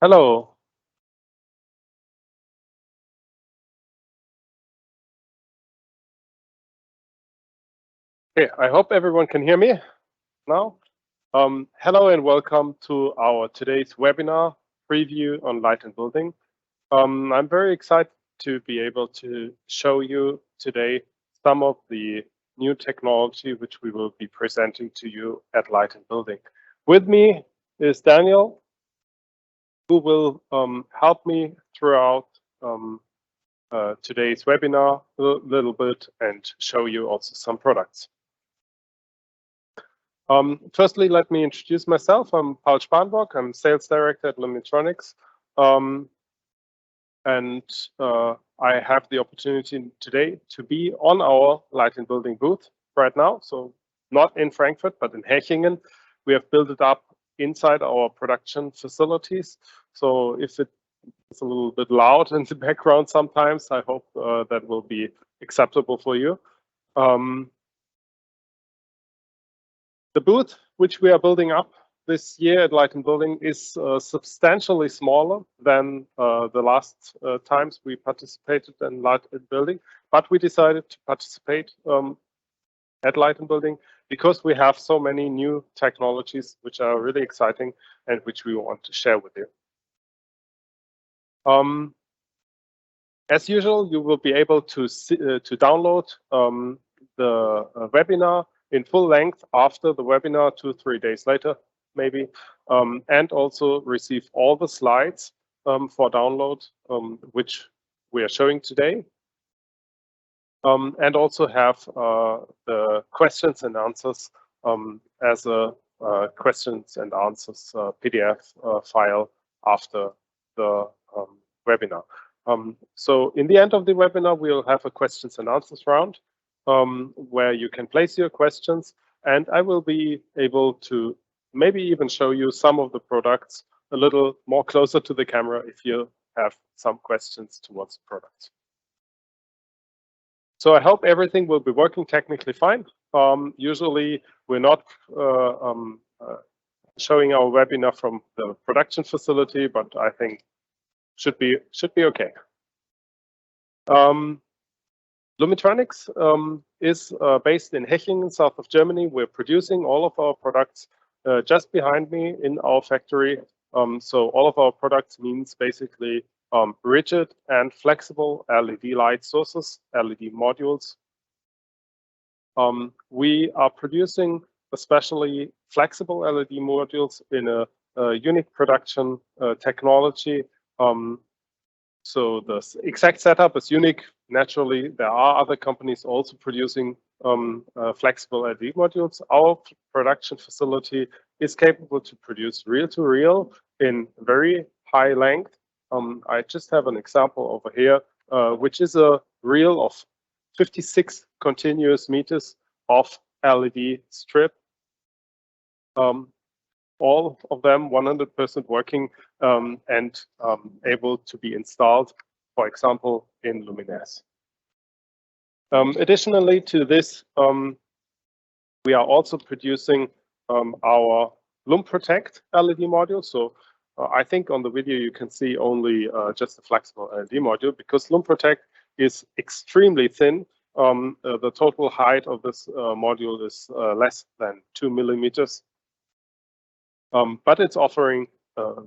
Hello. Okay, I hope everyone can hear me now. Hello and welcome to our today's webinar preview on light and building. I'm very excited to be able to show you today some of the new technology which we will be presenting to you at Light and Building. With me is Daniel, who will help me throughout today's webinar a little bit and show you also some products. Firstly, let me introduce myself. I'm Paul Spanbock. I'm Sales Director at Lumitronics. I have the opportunity today to be on our Light and Building booth right now. So not in Frankfurt, but in Hechingen. We have built it up inside our production facilities. So if it's a little bit loud in the background sometimes, I hope that will be acceptable for you. The booth which we are building up this year at Light and Building is substantially smaller than the last times we participated in Light and Building, but we decided to participate at Light and Building because we have so many new technologies which are really exciting and which we want to share with you. As usual, you will be able to download the webinar in full length after the webinar 2-3 days later, maybe, and also receive all the slides for download, which we are showing today, and also have the questions and answers as a questions and answers PDF file after the webinar. So in the end of the webinar, we'll have a questions and answers round where you can place your questions, and I will be able to maybe even show you some of the products a little more closer to the camera if you have some questions towards the products. So I hope everything will be working technically fine. Usually we're not showing our webinar from the production facility, but I think should be okay. Lumitronics is based in Hechingen, south of Germany. We're producing all of our products just behind me in our factory. So all of our products means basically rigid and flexible LED light sources, LED modules. We are producing especially flexible LED modules in a unique production technology. So the exact setup is unique. Naturally, there are other companies also producing flexible LED modules. Our production facility is capable to produce reel-to-reel in very high length. I just have an example over here, which is a reel of 56 continuous meters of LED strip. All of them 100% working and able to be installed, for example, in luminaires. Additionally to this, we are also producing our LumProtect LED module. So I think on the video you can see only just a flexible LED module because LumProtect is extremely thin. The total height of this module is less than 2 millimeters. But it's offering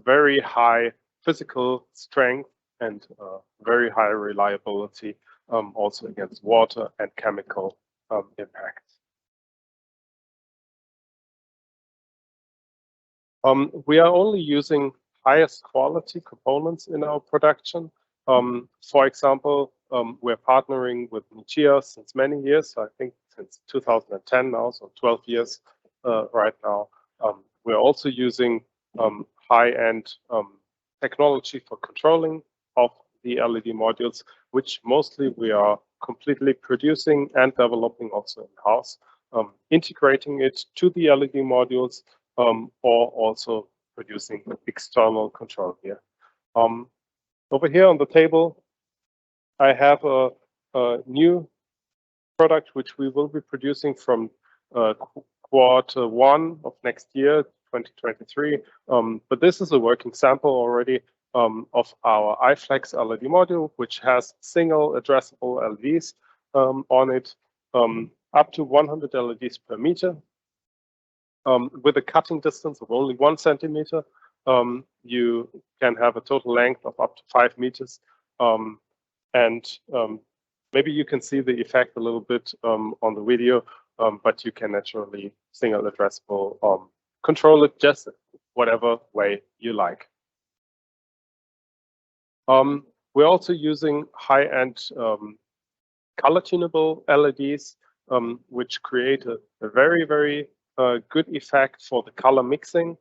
very high physical strength and very high reliability also against water and chemical impacts. We are only using highest quality components in our production. For example, we're partnering with Nichia since many years, I think since 2010 now, so 12 years right now. We're also using high-end technology for controlling of the LED modules, which mostly we are completely producing and developing also in-house, integrating it to the LED modules or also producing external control here. Over here on the table, I have a new product which we will be producing from Q1 of next year, 2023. But this is a working sample already. of our iFlex LED module, which has single addressable LEDs on it, up to 100 LEDs per meter. With a cutting distance of only 1 centimeter, you can have a total length of up to 5 meters. Maybe you can see the effect a little bit on the video, but you can naturally single addressable control it just whatever way you like. We're also using high-end color tunable LEDs, which create a very, very good effect for the color mixing.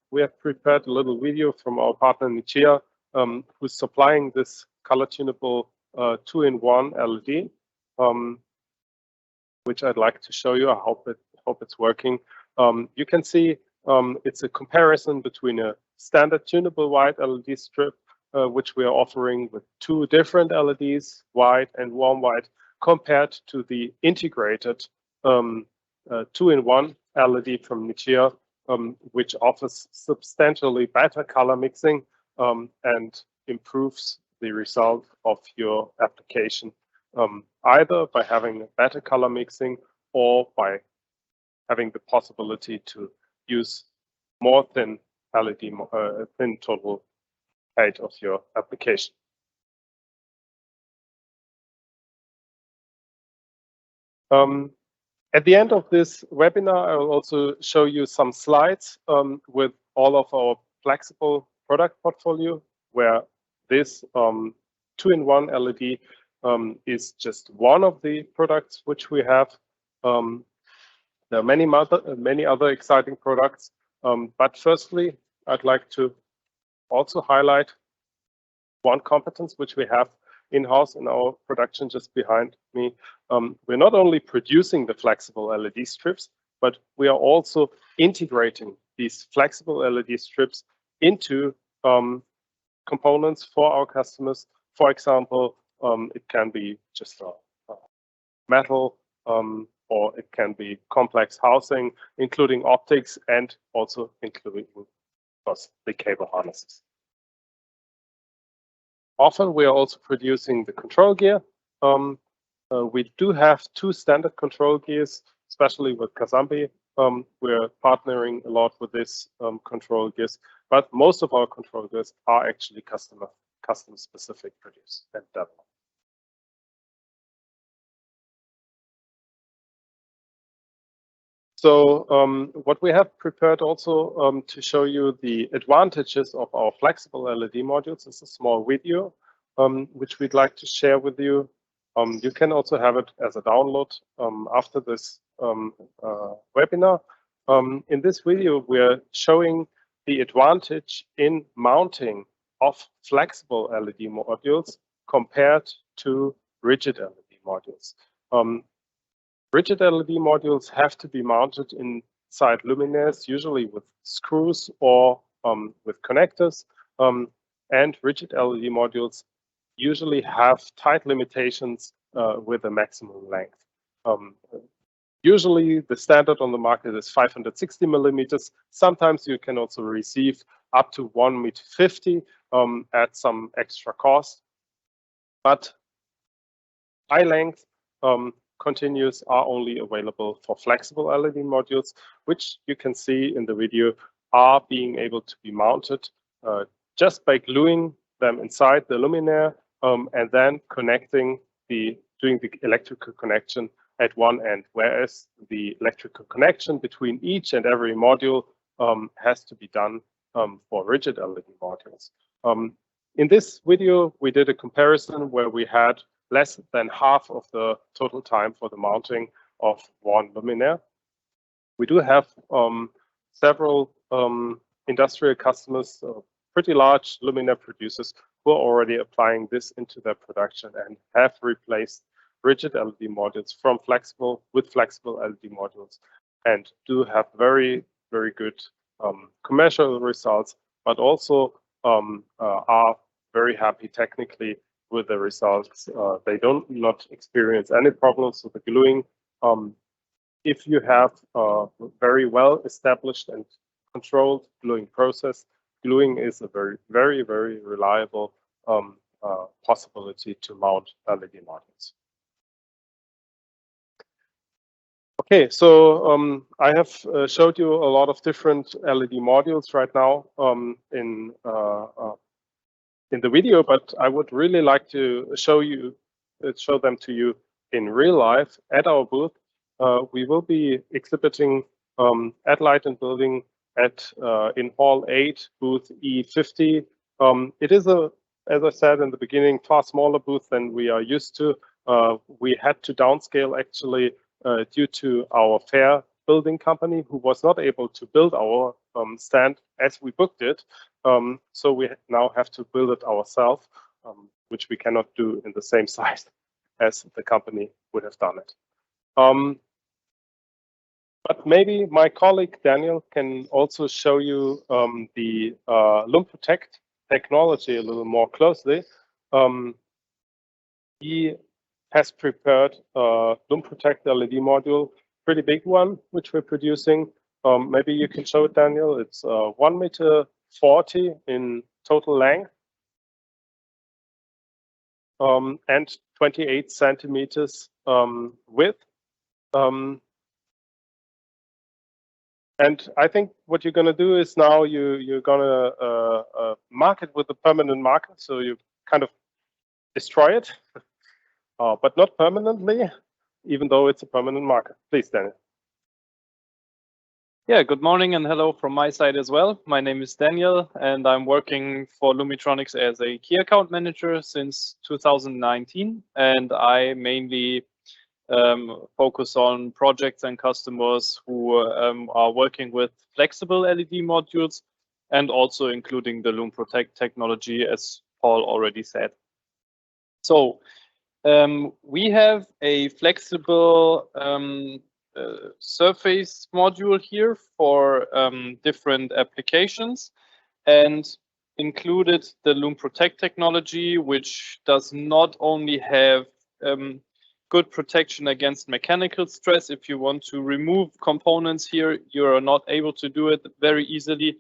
We have prepared a little video from our partner Nichia, who's supplying this color tunable 2-in-1 LED, which I'd like to show you. I hope it's working. You can see it's a comparison between a standard tunable white LED strip, which we are offering with 2 different LEDs, white and warm white, compared to the integrated 2-in-1 LED from Nichia, which offers substantially better color mixing and improves the result of your application, either by having a better color mixing or by having the possibility to use more thin LED, thin total height of your application. At the end of this webinar, I will also show you some slides with all of our flexible product portfolio, where this 2-in-1 LED is just one of the products which we have. There are many other exciting products, but firstly, I'd like to also highlight one competence which we have in-house in our production just behind me. We're not only producing the flexible LED strips, but we are also integrating these flexible LED strips into components for our customers. For example, it can be just a metal, or it can be complex housing, including optics and also including, of course, the cable harnesses. Often we are also producing the control gear. We do have 2 standard control gears, especially with Kazambi. We're partnering a lot with this control gears, but most of our control gears are actually custom specific produced and developed. So what we have prepared also to show you the advantages of our flexible LED modules is a small video, which we'd like to share with you. You can also have it as a download after this webinar. In this video, we're showing the advantage in mounting of flexible LED modules compared to rigid LED modules. Rigid LED modules have to be mounted inside luminaires, usually with screws or with connectors, and rigid LED modules usually have tight limitations with a maximum length. Usually the standard on the market is 560 millimeters. Sometimes you can also receive up to 1.50 meters at some extra cost, but high length continuous are only available for flexible LED modules, which you can see in the video are being able to be mounted just by gluing them inside the luminaire and then doing the electrical connection at one end, whereas the electrical connection between each and every module has to be done for rigid LED modules. In this video, we did a comparison where we had less than half of the total time for the mounting of one luminaire. We do have several industrial customers, pretty large luminaire producers, who are already applying this into their production and have replaced rigid LED modules from flexible LED modules, and do have very, very good commercial results, but also are very happy technically with the results. They not experience any problems with the gluing. If you have a very well established and controlled gluing process, gluing is a very reliable possibility to mount LED modules. Okay, so I have showed you a lot of different LED modules right now in the video, but I would really like to show them to you in real life at our booth. We will be exhibiting at Light and Building in Hall 8, booth E50. It is as I said in the beginning, far smaller booth than we are used to. We had to downscale actually due to our fair building company who was not able to build our stand as we booked it. So we now have to build it ourselves, which we cannot do in the same size as the company would have done it. But maybe my colleague Daniel can also show you the LUM-Protect technology a little more closely. He has prepared a LUM-Protect LED module, pretty big one, which we're producing. Maybe you can show it, Daniel. It's 1.40 meters in total length and 28 centimeters width. And I think what you're going to do is now you're going to mark it with a permanent marker. So you kind of destroy it, but not permanently, even though it's a permanent marker. Please, Daniel. Yeah, good morning and hello from my side as well. My name is Daniel and I'm working for Lumitronics as a key account manager since 2019. And I mainly focus on projects and customers who are working with flexible LED modules and also including the LUM-Protect technology, as Paul already said. So we have a flexible surface module here for different applications and included the LUM-Protect technology, which does not only have good protection against mechanical stress. If you want to remove components here, you're not able to do it very easily,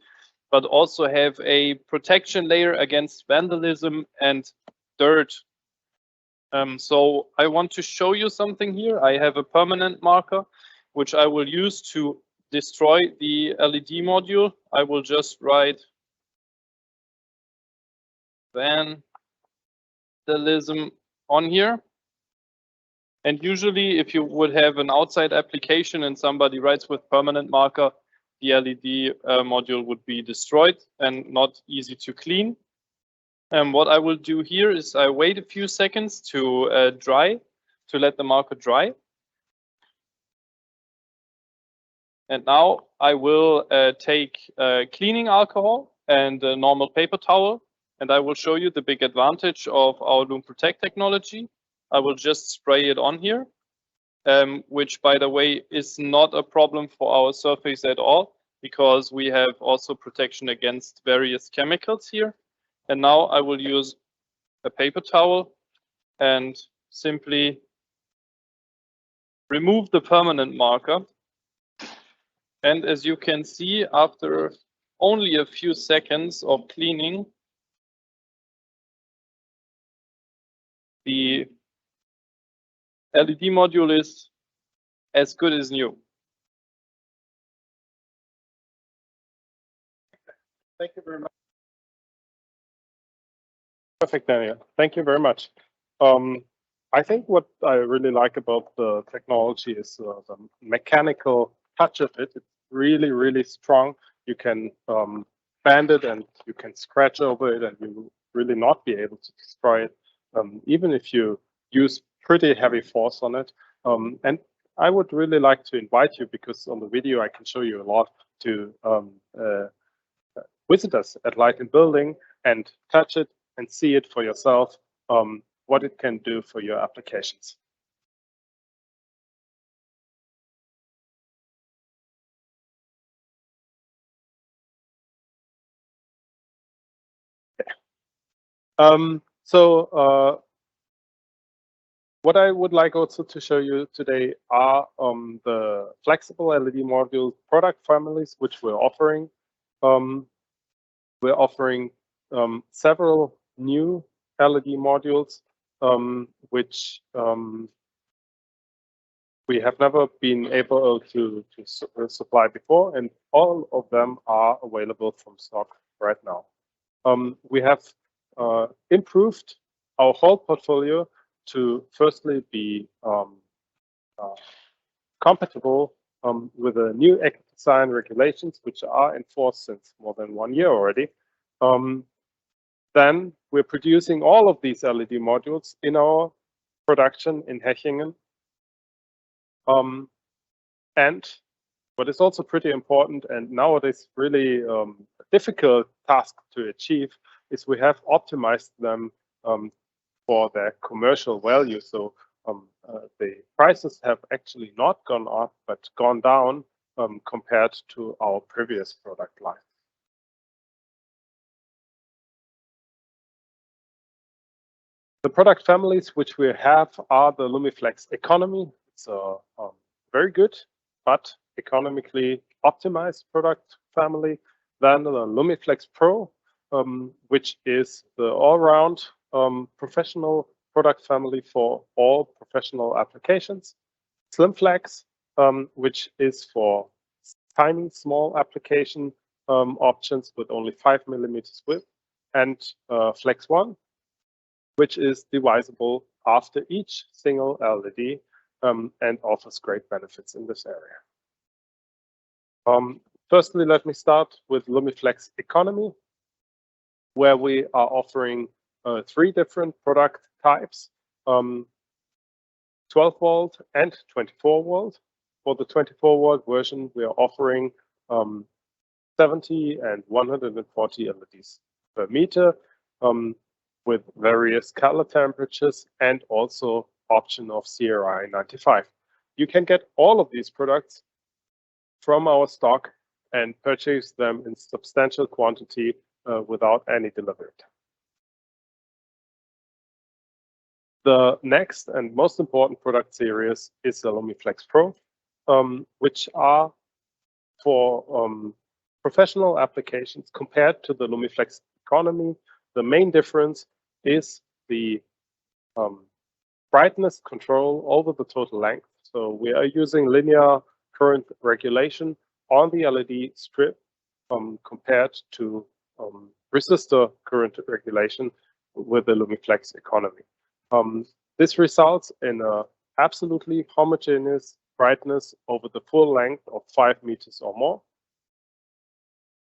but also have a protection layer against vandalism and dirt. So I want to show you something here. I have a permanent marker, which I will use to destroy the LED module. I will just write vandalism on here. And usually if you would have an outside application and somebody writes with permanent marker, the LED module would be destroyed and not easy to clean. And what I will do here is I wait a few seconds to dry, to let the marker dry. And now I will take cleaning alcohol and a normal paper towel, and I will show you the big advantage of our LUM-Protect technology. I will just spray it on here, which by the way is not a problem for our surface at all, because we have also protection against various chemicals here. And now I will use a paper towel and simply remove the permanent marker. And as you can see, after only a few seconds of cleaning, the LED module is as good as new. Thank you very much. Perfect, Daniel. Thank you very much. I think what I really like about the technology is the mechanical touch of it. It's really strong. You can bend it and you can scratch over it and you will really not be able to destroy it, even if you use pretty heavy force on it. And I would really like to invite you, because on the video I can show you a lot, to visit us at Light and Building and touch it and see it for yourself, what it can do for your applications. What I would like also to show you today are the flexible LED module product families which we're offering. we're offering several new LED modules, which we have never been able to supply before, and all of them are available from stock right now. We have improved our whole portfolio to firstly be compatible with the new eco design regulations, which are in force since more than 1 year already. Then we're producing all of these LED modules in our production in Hechingen. And what is also pretty important, and nowadays really a difficult task to achieve, is we have optimized them for their commercial value. So the prices have actually not gone up, but gone down compared to our previous product line. The product families which we have are the Lumiflex Economy. It's a very good but economically optimized product family. Then the Lumiflex Pro, which is the all-round professional product family for all professional applications. SlimFlex, which is for tiny, small application options with only 5 millimeters width, and Flex One, which is divisible after each single LED and offers great benefits in this area. Firstly, let me start with Lumiflex Economy, where we are offering 3 different product types, 12 volt and 24 volt. For the 24 volt version, we are offering 70 and 140 LEDs per meter with various color temperatures and also option of CRI 95. You can get all of these products from our stock and purchase them in substantial quantity without any delivery time. The next and most important product series is the Lumiflex Pro, which are for professional applications compared to the Lumiflex Economy. The main difference is the brightness control over the total length. So we are using linear current regulation on the LED strip compared to resistor current regulation with the Lumiflex Economy. This results in an absolutely homogeneous brightness over the full length of 5 meters or more,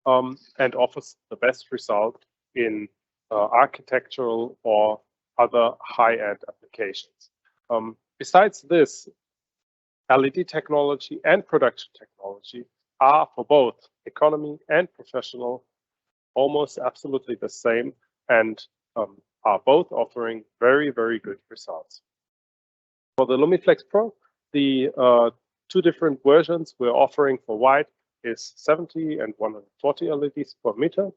and offers the best result in architectural or other high-end applications. Besides this, LED technology and production technology are for both economy and professional almost absolutely the same, and are both offering very, very good results. For the Lumiflex Pro, the 2 different versions we're offering for white is 70 and 140 LEDs per meter.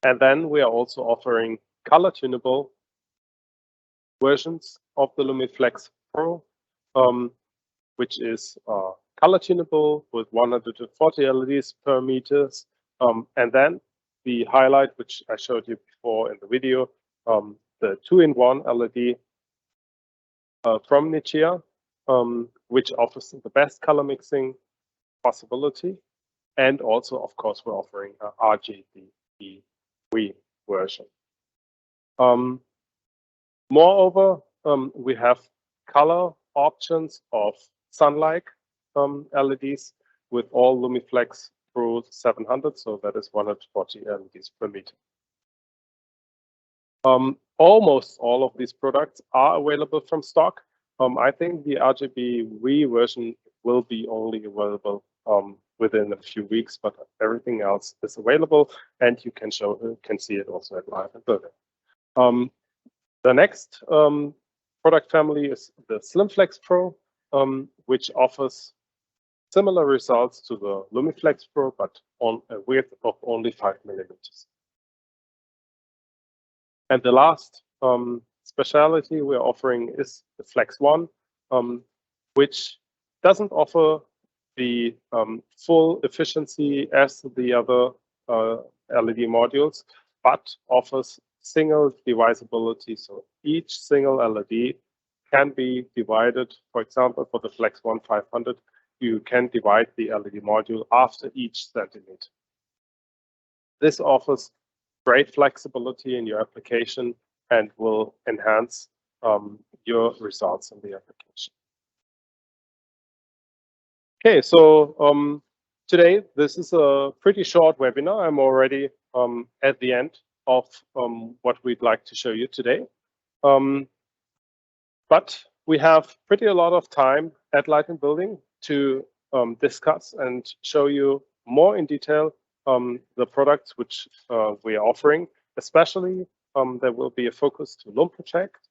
And then we are also offering color tunable versions of the Lumiflex Pro, which is color tunable with 140 LEDs per meters. And then the highlight, which I showed you before in the video, the 2-in-1 LED from Nichia, which offers the best color mixing possibility. And also, of course, we're offering an RGB version. Moreover, we have color options of sunlight LEDs with all Lumiflex Pro 700, so that is 140 LEDs per meter. Almost all of these products are available from stock. I think the RGB version will be only available within a few weeks, but everything else is available, and you can see it also at Live in Berlin. The next product family is the SlimFlex Pro, which offers similar results to the Lumiflex Pro, but on a width of only 5 millimeters. And the last specialty we're offering is the Flex One, which doesn't offer the full efficiency as the other LED modules, but offers single divisibility. So each single LED can be divided. For example, for the Flex 1500, you can divide the LED module after each centimeter. This offers great flexibility in your application and will enhance your results in the application. Okay, so today this is a pretty short webinar. I'm already at the end of what we'd like to show you today. But we have pretty a lot of time at Light + Building to discuss and show you more in detail the products which we are offering. Especially, there will be a focus to LUM Protect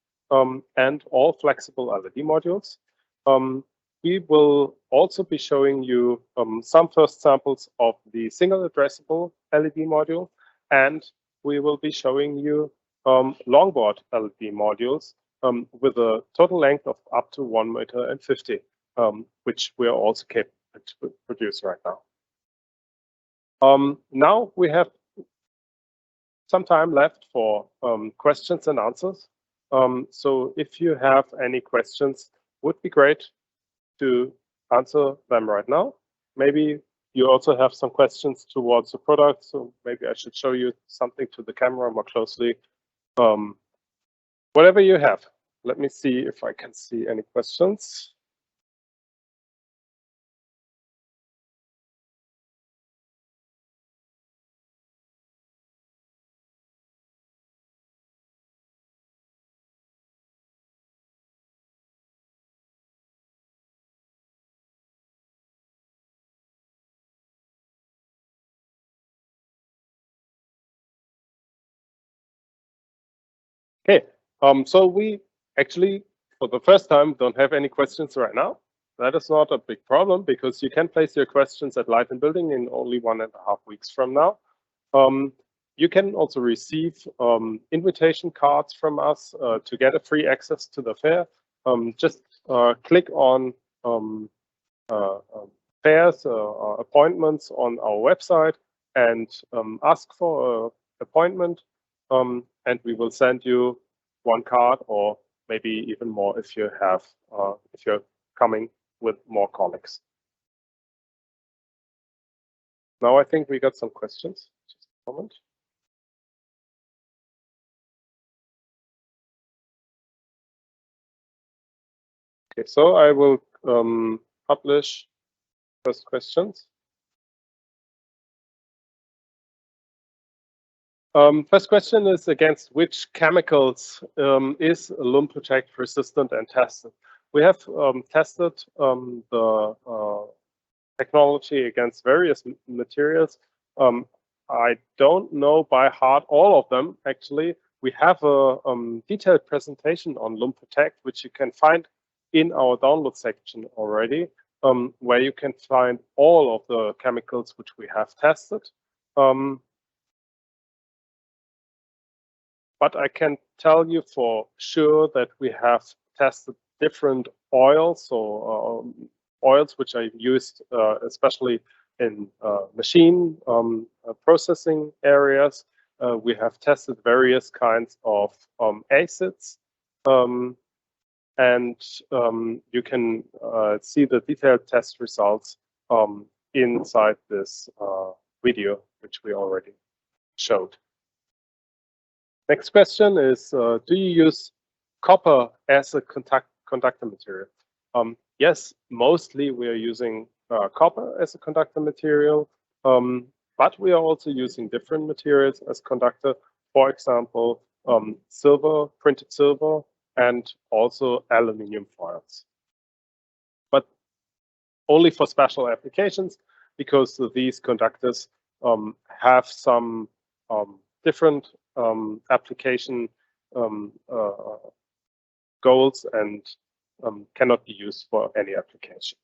and all flexible LED modules. We will also be showing you some first samples of the single addressable LED module, and we will be showing you longboard LED modules with a total length of up to 1.50 meters, which we are also capable to produce right now. Now we have some time left for questions and answers. So if you have any questions, would be great to answer them right now. Maybe you also have some questions towards the product, so maybe I should show you something to the camera more closely. Whatever you have. Let me see if I can see any questions. Okay, so we actually, for the first time, don't have any questions right now. That is not a big problem because you can place your questions at Light + Building in only 1.5 weeks from now. You can also receive invitation cards from us to get a free access to the fair. Just click on fairs appointments on our website and ask for an appointment. And we will send you one card, or maybe even more if you have, if you're coming with more colleagues. Now I think we got some questions. Just a moment. Okay, so I will publish first questions. First question is, against which chemicals is LUM Protect resistant and tested? We have tested the technology against various materials. I don't know by heart all of them, actually. We have a detailed presentation on LUM Protect, which you can find in our download section already, where you can find all of the chemicals which we have tested. But I can tell you for sure that we have tested different oils, so oils which are used especially in machine processing areas. We have tested various kinds of acids, and you can see the detailed test results inside this video, which we already showed. Next question is, do you use copper as a conductor material? Yes, mostly we are using copper as a conductor material, but we are also using different materials as conductor. For example, silver, printed silver, and also aluminum foils. But only for special applications, because these conductors have some different application goals and cannot be used for any application.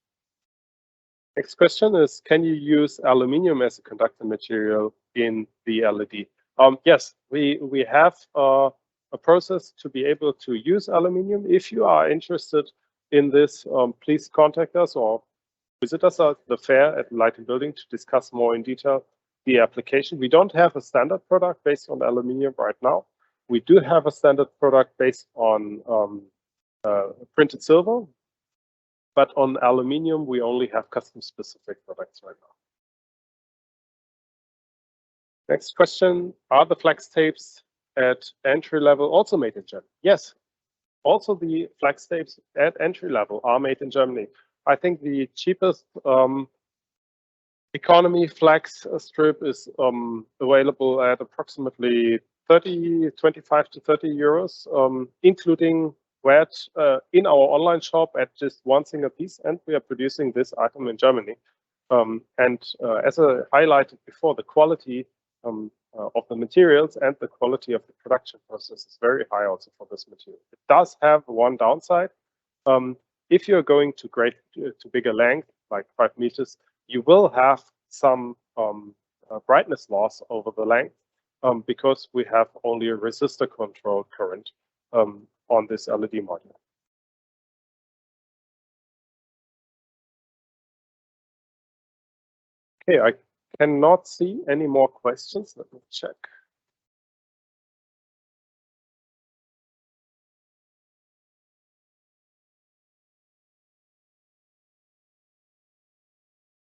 Next question is, can you use aluminum as a conductor material in the LED? Yes, we have a process to be able to use aluminum. If you are interested in this, please contact us or visit us at the fair at Light + Building to discuss more in detail. the application. We don't have a standard product based on aluminium right now. We do have a standard product based on printed silver, but on aluminium, we only have custom-specific products right now. Next question, are the flex tapes at entry level also made in Germany? Yes, also the flex tapes at entry level are made in Germany. I think the cheapest economy flex strip is available at approximately 25 to 30 euros, including VAT in our online shop at just one single piece, and we are producing this item in Germany. As I highlighted before, the quality of the materials and the quality of the production process is very high also for this material. It does have one downside. If you're going to bigger length, like 5 meters, you will have some brightness loss over the length because we have only a resistor control current on this LED module. Okay, I cannot see any more questions. Let me check.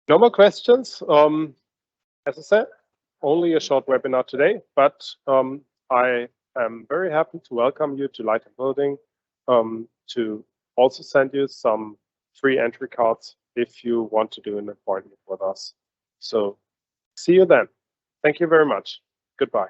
No more questions. As I said, only a short webinar today, but I am very happy to welcome you to Light & Building to also send you some free entry cards if you want to do an appointment with us. So see you then. Thank you very much. Goodbye.